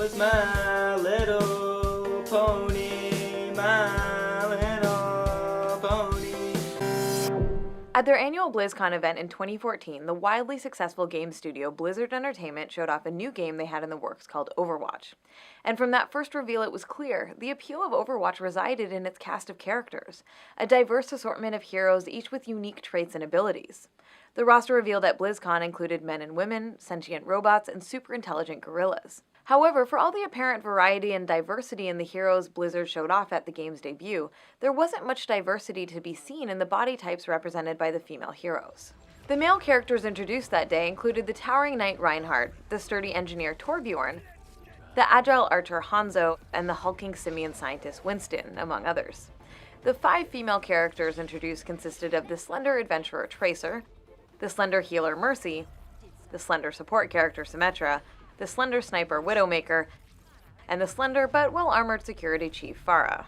was My Little Pony, My Little Pony. At their annual BlizzCon event in 2014, the wildly successful game studio Blizzard Entertainment showed off a new game they had in the works called Overwatch. And from that first reveal, it was clear the appeal of Overwatch resided in its cast of characters, a diverse assortment of heroes, each with unique traits and abilities. The roster revealed at BlizzCon included men and women, sentient robots, and super intelligent gorillas. However, for all the apparent variety and diversity in the heroes Blizzard showed off at the game's debut, there wasn't much diversity to be seen in the body types represented by the female heroes. The male characters introduced that day included the towering knight Reinhardt, the sturdy engineer Torbjorn, the agile archer Hanzo, and the hulking simian scientist Winston, among others. The 5 female characters introduced consisted of the slender adventurer Tracer, the slender healer Mercy, the slender support character Symmetra, the slender sniper Widowmaker, and the slender but well-armored security chief Pharah.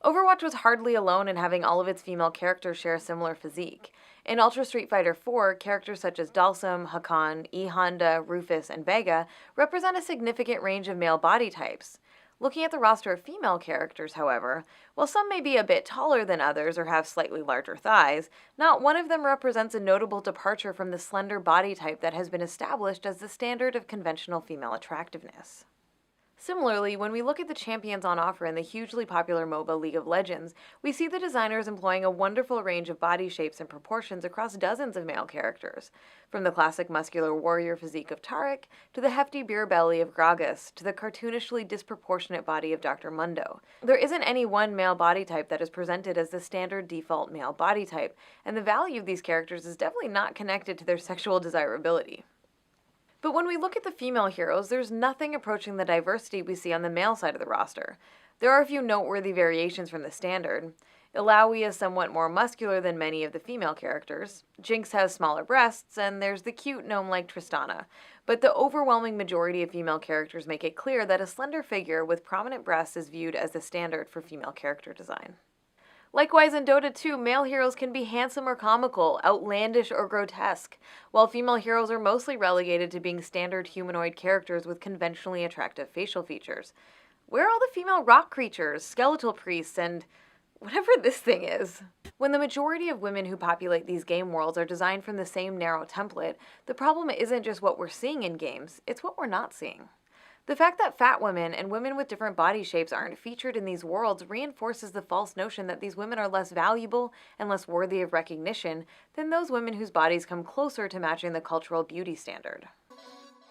Overwatch was hardly alone in having all of its female characters share a similar physique. In Ultra Street Fighter IV, characters such as Dhalsim, Hakan, E. Honda, Rufus, and Vega represent a significant range of male body types. Looking at the roster of female characters, however, while some may be a bit taller than others or have slightly larger thighs, not one of them represents a notable departure from the slender body type that has been established as the standard of conventional female attractiveness. Similarly, when we look at the champions on offer in the hugely popular MOBA League of Legends, we see the designers employing a wonderful range of body shapes and proportions across dozens of male characters, from the classic muscular warrior physique of Taric, to the hefty beer belly of Gragas, to the cartoonishly disproportionate body of Dr. Mundo. There isn't any one male body type that is presented as the standard default male body type, and the value of these characters is definitely not connected to their sexual desirability. But when we look at the female heroes, there's nothing approaching the diversity we see on the male side of the roster. There are a few noteworthy variations from the standard. Illaoi is somewhat more muscular than many of the female characters. Jinx has smaller breasts, and there's the cute gnome-like Tristana. But the overwhelming majority of female characters make it clear that a slender figure with prominent breasts is viewed as the standard for female character design. Likewise, in Dota 2, male heroes can be handsome or comical, outlandish or grotesque, while female heroes are mostly relegated to being standard humanoid characters with conventionally attractive facial features. Where are all the female rock creatures, skeletal priests, and whatever this thing is? When the majority of women who populate these game worlds are designed from the same narrow template, the problem isn't just what we're seeing in games, it's what we're not seeing. The fact that fat women and women with different body shapes aren't featured in these worlds reinforces the false notion that these women are less valuable and less worthy of recognition than those women whose bodies come closer to matching the cultural beauty standard.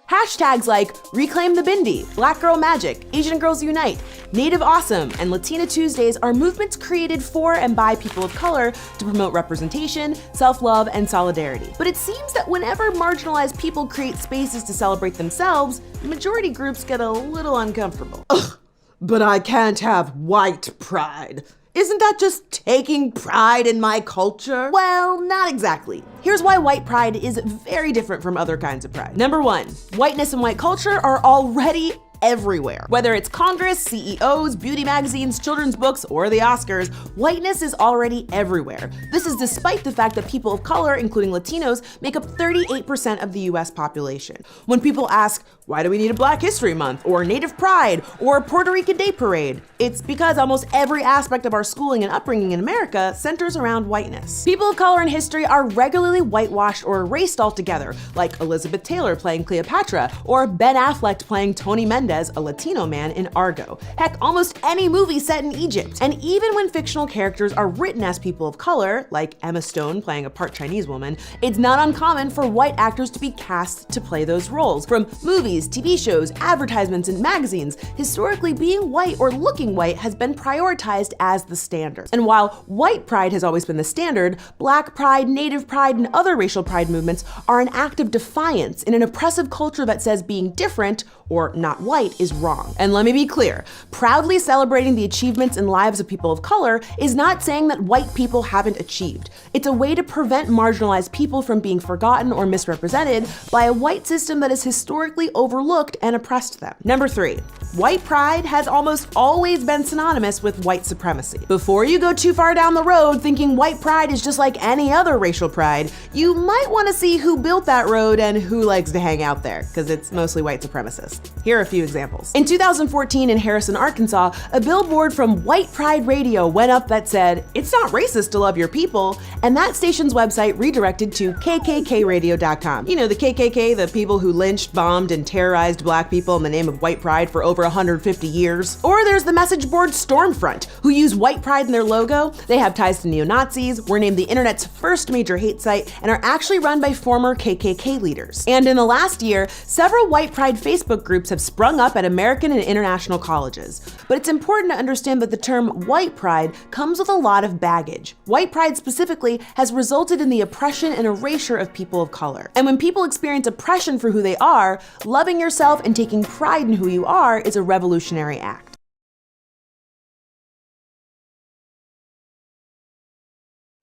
Hashtags like Reclaim the Bindi, Black Girl Magic, Asian Girls Unite, Native Awesome, and Latina Tuesdays are movements created for and by people of color to promote representation, self-love, and solidarity. But it seems that whenever marginalized people create spaces to celebrate themselves, the majority groups get a little uncomfortable. Ugh, but I can't have white pride. Isn't that just taking pride in my culture? Well, not exactly. Here's why white pride is very different from other kinds of pride. Number 1, whiteness and white culture are already everywhere. Whether it's Congress, CEOs, beauty magazines, children's books, or the Oscars, whiteness is already everywhere. This is despite the fact that people of color, including Latinos, make up 38% of the US population. When people ask, why do we need a Black History Month, or Native Pride, or a Puerto Rican Day Parade? It's because almost every aspect of our schooling and upbringing in America centers around whiteness. People of color in history are regularly whitewashed or erased altogether, like Elizabeth Taylor playing Cleopatra, or Ben Affleck playing Tony Mendez, a Latino man in Argo. Heck, almost any movie set in Egypt. And even when fictional characters are written as people of color, like Emma Stone playing a part Chinese woman, it's not uncommon for white actors to be cast to play those roles. From movies, TV shows, advertisements, and magazines, historically being white or looking white has been prioritized as the standard. And while white pride has always been the standard, Black pride, Native pride, and other racial pride movements are an act of defiance in an oppressive culture that says being different, or not white, is wrong. And let me be clear, proudly celebrating the achievements and lives of people of color is not saying that white people haven't achieved. It's a way to prevent marginalized people from being forgotten or misrepresented by a white system that has historically overlooked and oppressed them. Number 3, White pride has almost always been synonymous with white supremacy. Before you go too far down the road thinking white pride is just like any other racial pride, you might want to see who built that road and who likes to hang out there, because it's mostly white supremacists. Here are a few examples. In 2014 in Harrison, Arkansas, a billboard from White Pride Radio went up that said, "It's not racist to love your people," and that station's website redirected to kkkradio.com. You know, the KKK, the people who lynched, bombed, and terrorized black people in the name of white pride for over 150 years. Or there's the message board Stormfront, who use white pride in their logo. They have ties to neo-Nazis, were named the internet's first major hate site, and are actually run by former KKK leaders. And in the last year, several white pride Facebook groups have sprung up at American and international colleges. But it's important to understand that the term white pride comes with a lot of baggage. White pride specifically has resulted in the oppression and erasure of people of color. And when people experience oppression for who they are, loving yourself and taking pride in who you are is a revolutionary act.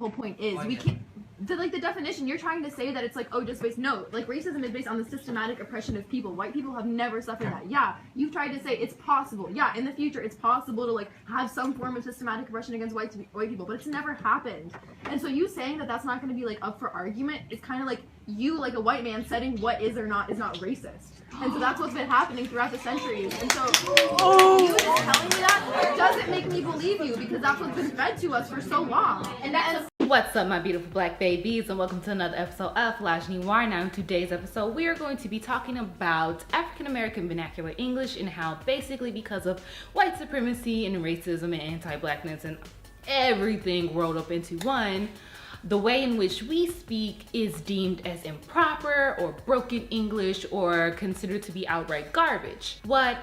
The whole point is we can't, the definition you're trying to say that it's like, oh, just based, no, like racism is based on the systematic oppression of people. White people have never suffered that. Yeah, you've tried to say it's possible. Yeah, in the future it's possible to like have some form of systematic oppression against white people, but it's never happened. And so you saying that that's not going to be like up for argument is kind of like you, like a white man, setting what is or not is not racist. And so that's what's been happening throughout the centuries. And so you just telling me that doesn't make me believe you, because that's what's been fed to us for so long. And that's What's up, my beautiful black babies, and welcome to another episode of Flash Noir. Now, in today's episode, we are going to be talking about African American vernacular English and how basically because of white supremacy and racism and anti-blackness and everything rolled up into one, the way in which we speak is deemed as improper or broken English or considered to be outright garbage. What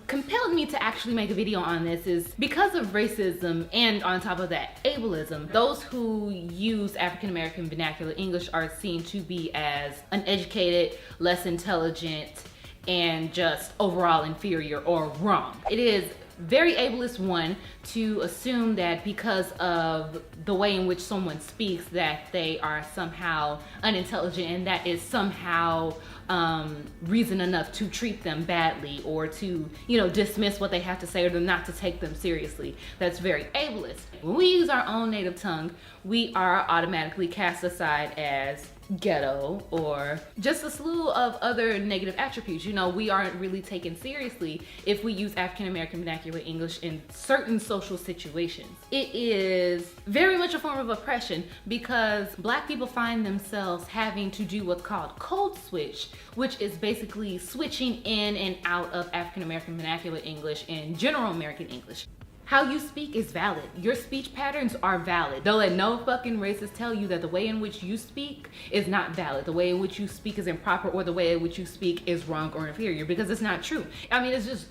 compelled me to actually make a video on this is because of racism and on top of that, ableism. Those who use African American vernacular English are seen to be as uneducated, less intelligent, and just overall inferior or wrong. It is very ableist, one, to assume that because of the way in which someone speaks that they are somehow unintelligent, and that is somehow reason enough to treat them badly or to, you know, dismiss what they have to say or to not to take them seriously. That's very ableist. When we use our own native tongue, we are automatically cast aside as ghetto or just a slew of other negative attributes. You know, we aren't really taken seriously if we use African American vernacular English in certain social situations. It is very much a form of oppression because black people find themselves having to do what's called code switch, which is basically switching in and out of African American vernacular English and general American English. How you speak is valid. Your speech patterns are valid. Don't let no fucking racist tell you that the way in which you speak is not valid, the way in which you speak is improper, or the way in which you speak is wrong or inferior, because it's not true. I mean, it's just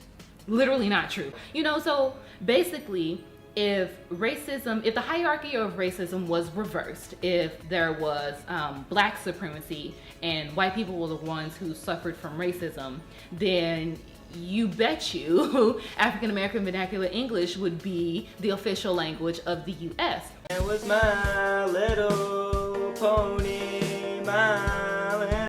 literally not true. You know, so basically, if the hierarchy of racism was reversed, if there was black supremacy and white people were the ones who suffered from racism, then you bet you African American vernacular English would be the official language of the US. It was My Little Pony, My